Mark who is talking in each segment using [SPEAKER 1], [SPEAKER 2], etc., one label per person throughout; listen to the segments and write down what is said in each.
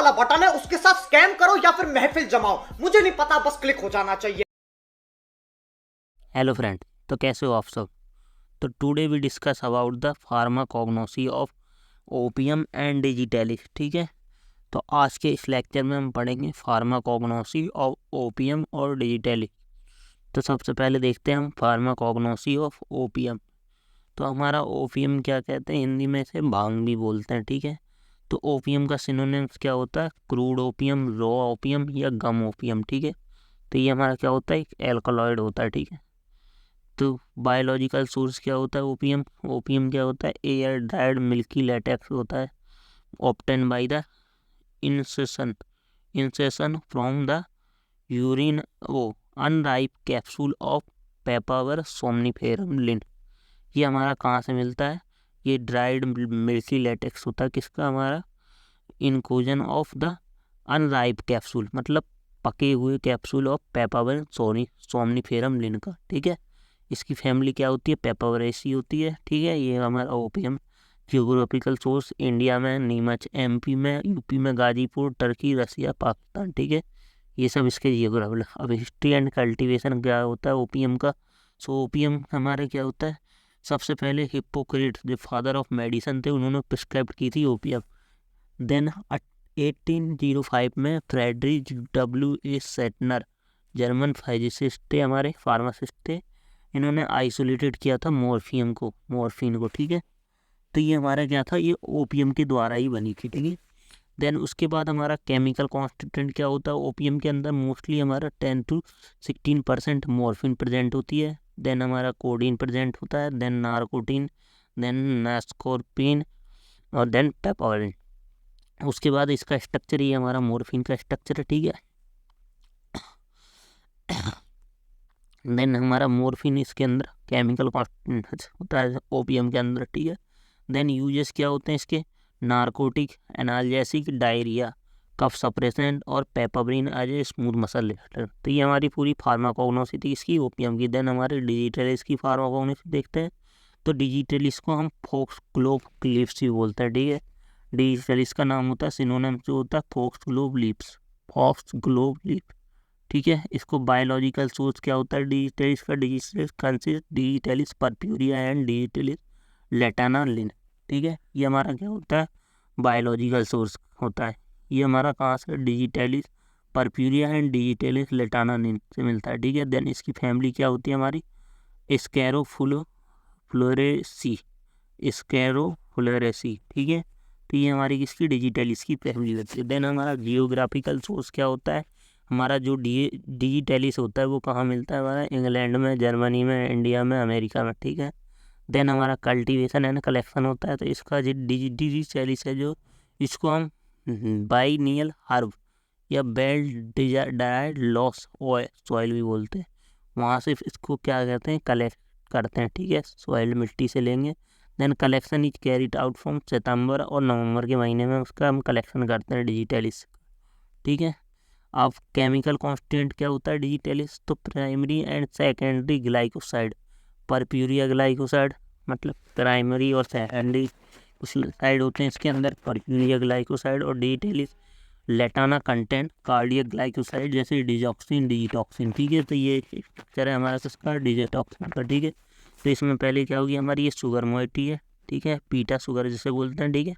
[SPEAKER 1] वाला बटन है उसके साथ स्कैम करो या फिर महफिल जमाओ, मुझे नहीं पता, बस क्लिक हो जाना चाहिए।
[SPEAKER 2] हेलो फ्रेंड, तो कैसे हो आप सब। तो today we discuss about the pharmacognosy of opium and digitalis. ठीक है, तो आज के इस लेक्चर में हम पढ़ेंगे फार्माकोग्नोसी ऑफ ओपियम और डिजिटैलिस। तो सबसे पहले देखते हैं हम फार्माकोग्नोसी ऑफ ओपियम। तो हमारा ओपियम क्या कहते हैं, हिंदी में इसे भांग भी बोलते हैं। ठीक है, तो ओपियम का सिनोनिम्स क्या होता है, क्रूड ओपियम, रॉ ओपियम या गम ओपियम। ठीक है, तो ये हमारा क्या होता है, एक एल्कलॉइड होता है। ठीक है, तो बायोलॉजिकल सोर्स क्या होता है ओपियम, ओपियम क्या होता है, एयर ड्राइड मिल्की लेटेक्स होता है, obtain by the incision incision from the urine वो unripe capsule of papaver somniferum linn. ये हमारा कहाँ से मिलता है, ये ड्राइड मिल्की लेटेक्स होता है किसका, हमारा इनकोजन ऑफ द अनराइप कैप्सूल, मतलब पके हुए कैप्सूल ऑफ पेपावर सोमनिफेरम लिन का। ठीक है, इसकी फैमिली क्या होती है, पेपावरेसी होती है। ठीक है, ये हमारा ओपियम। जियोग्राफिकल सोर्स इंडिया में नीमच, एमपी में, यूपी में गाजीपुर, टर्की, रसिया, पाकिस्तान। ठीक है, ये सब इसके जियोग्राफिकल। अब हिस्ट्री एंड कल्टीवेशन क्या होता है ओपियम का। सो ओपियम हमारे क्या होता है, सबसे पहले हिप्पोक्रेट्स जो फादर ऑफ मेडिसिन थे उन्होंने प्रिस्क्राइब की थी ओपियम। देन 1805 में फ्रेडरिक डब्ल्यू सेटनर, जर्मन फाइजिसिस्ट थे, हमारे फार्मासिस्ट थे, इन्होंने आइसोलेटेड किया था मॉर्फिन को। ठीक है, तो ये हमारा क्या था, ये ओपियम के द्वारा ही बनी थी। ठीक है, देन उसके बाद हमारा केमिकल कॉन्स्टिट्यूएंट क्या होता है ओपियम के अंदर, मोस्टली हमारा 10 to 16% मॉर्फिन प्रेजेंट होती है। देन हमारा कोडीन प्रेजेंट होता है, देन नारकोटिन, देन नास्कोर्पिन और देन पेपावरिन। उसके बाद इसका स्ट्रक्चर, ये हमारा मॉर्फिन का स्ट्रक्चर है। ठीक है, देन हमारा मॉर्फिन इसके अंदर केमिकल कॉन्स्टिट्यूएंट होता है ओपियम के अंदर। ठीक है, देन यूजेस क्या होते हैं इसके, narcotic, analgesic, diarrhoea, cough suppressant और papaverine as a smooth muscle relaxant. तो ये हमारी पूरी फार्माकोग्नोसी थी इसकी ओपियम की। देन हमारे डिजिटलिस की फार्माकोग्नोसी देखते हैं। तो डिजिटलिस को हम फोक्स ग्लोब लिप्स भी बोलते हैं। ठीक है, डिजिटलिस का नाम होता है, सिनोनिम जो होता है foxglove lips, foxglove lips. ठीक है, इसको बायोलॉजिकल सोर्स क्या होता है डिजिटलिस का, digitalis consist digitalis purpurea and digitalis लेटाना लिन। ठीक है, ये हमारा क्या होता है, बायोलॉजिकल सोर्स होता है। ये हमारा कहाँ से, डिजिटलिस परप्यूरिया एंड डिजिटलिस लेटाना लिन से मिलता है। ठीक है, देन इसकी फैमिली क्या होती है हमारी, स्कैरोफ्लोरेसी, स्कैरोफ्लोरेसी। ठीक है, तो ये हमारी किसकी, डिजिटलिस की फैमिली होती है। देन हमारा जियोग्राफिकल सोर्स क्या होता है, हमारा जो डिजिटलिस होता है वो कहाँ मिलता है, हमारा इंग्लैंड में, जर्मनी में, इंडिया में, अमेरिका में। ठीक है, देन हमारा कल्टीवेशन एंड कलेक्शन होता है। तो इसका जो डिजिटलिस है जो, इसको हम बाइनियल हर्ब या बेल डायड लॉस सॉइल भी बोलते हैं, वहाँ से इसको क्या कहते हैं, कलेक्ट करते हैं। ठीक है, सॉइल मिट्टी से लेंगे। Then collection is carried out from सितंबर और नवंबर के महीने में उसका हम कलेक्शन करते हैं डिजिटलिस। ठीक है, अब केमिकल कांस्टेंट क्या होता है डिजिटलिस, तो primary and secondary glycoside, purpurea glycoside, मतलब प्राइमरी और सेकेंडरी कुछ साइड होते हैं इसके अंदर, परप्यूरिया ग्लाइकोसाइड और डिजिटलिस लेटाना कंटेंट कार्डियक ग्लाइकोसाइड जैसे डिजॉक्सिन, डिजिटॉक्सिन। ठीक है, तो ये स्ट्रक्चर है हमारा किसका, डिजिटॉक्सिन का। ठीक है, तो इसमें पहले क्या होगी हमारी, ये शुगर मोइटी है। ठीक है, बीटा शुगर जिसे बोलते हैं। ठीक है,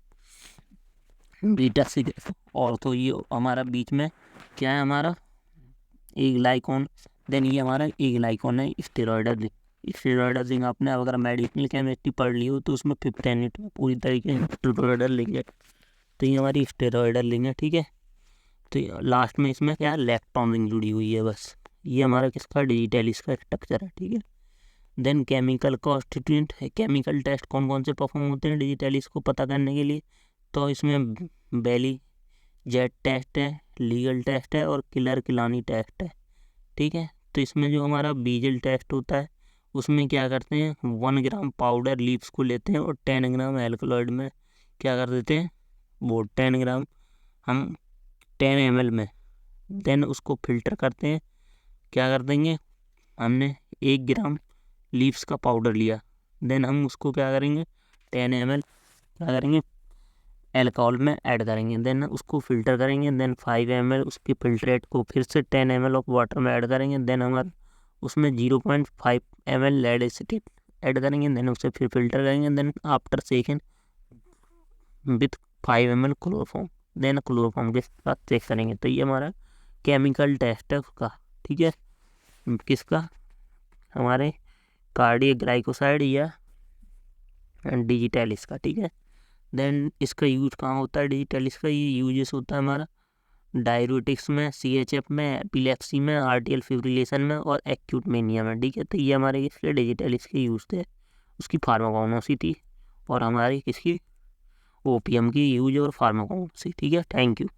[SPEAKER 2] बीटा से, और तो ये हमारा बीच में क्या है, हमारा एक ग्लाइकॉन। देन ये हमारा एक ग्लाइकॉन है स्टेरॉयडल। स्टेरॉयडल रिंग आपने अगर मेडिकल केमिस्ट्री पढ़ ली हो तो उसमें 5th यूनिट में पूरी तरीके से स्टेरॉयडल रिंग है। तो ये हमारी स्टेरॉयडल रिंग है। ठीक है, तो लास्ट में इसमें क्या है, इलेक्ट्रॉन रिंग जुड़ी हुई है बस। ये हमारा किसका, डिजिटलिस का स्ट्रक्चर है। ठीक है, देन केमिकल कॉन्स्टिट्यूएंट है, केमिकल टेस्ट कौन कौन से परफॉर्म होते हैं डिजिटलिस को पता करने के लिए। तो इसमें बेली जेट टेस्ट है, लीगल टेस्ट है और किलर किलानी टेस्ट है। ठीक है, तो इसमें जो हमारा बीजल टेस्ट होता है उसमें क्या करते हैं, 1 ग्राम पाउडर लीव्स को लेते हैं और 10 ग्राम एल्कलॉइड में क्या कर देते हैं, वो 10 ग्राम हम 10 ml में, देन उसको फिल्टर करते हैं। क्या कर देंगे, हमने 1 ग्राम लीव्स का पाउडर लिया, देन हम उसको क्या करेंगे, 10 ml क्या करेंगे, अल्कोहल में ऐड करेंगे, देन उसको फिल्टर करेंगे, देन 5 ml उसकी फिल्ट्रेट को फिर से 10 ml ऑफ वाटर में ऐड करेंगे, देन हमारा उसमें 0.5 ml लेड एसिटेट ऐड करेंगे, देन उसे फिर फिल्टर करेंगे, then after second with 5 ml chloroform, then chloroform के साथ चेक करेंगे। तो ये हमारा केमिकल टेस्ट है उसका, ठीक है, किसका, हमारे कार्डियक ग्लाइकोसाइड या डिजिटैलिस का, ठीक है। देन इसका यूज कहाँ होता है डिजिटैलिस का, ये यूजेस होता है हमारा डायबिटिक्स में, CHF में, एपिलेप्सी में, आर्टियल फिब्रिलेशन में और एक्यूट मेनिया में, ठीक है। तो ये हमारे इसके डिजिटैलिस के यूज थे, उसकी फार्माकोग्नोसी थी और हमारी किसकी ओपीएम की यूज और फार्माकोग्नोसी, ठीक है। Thank you.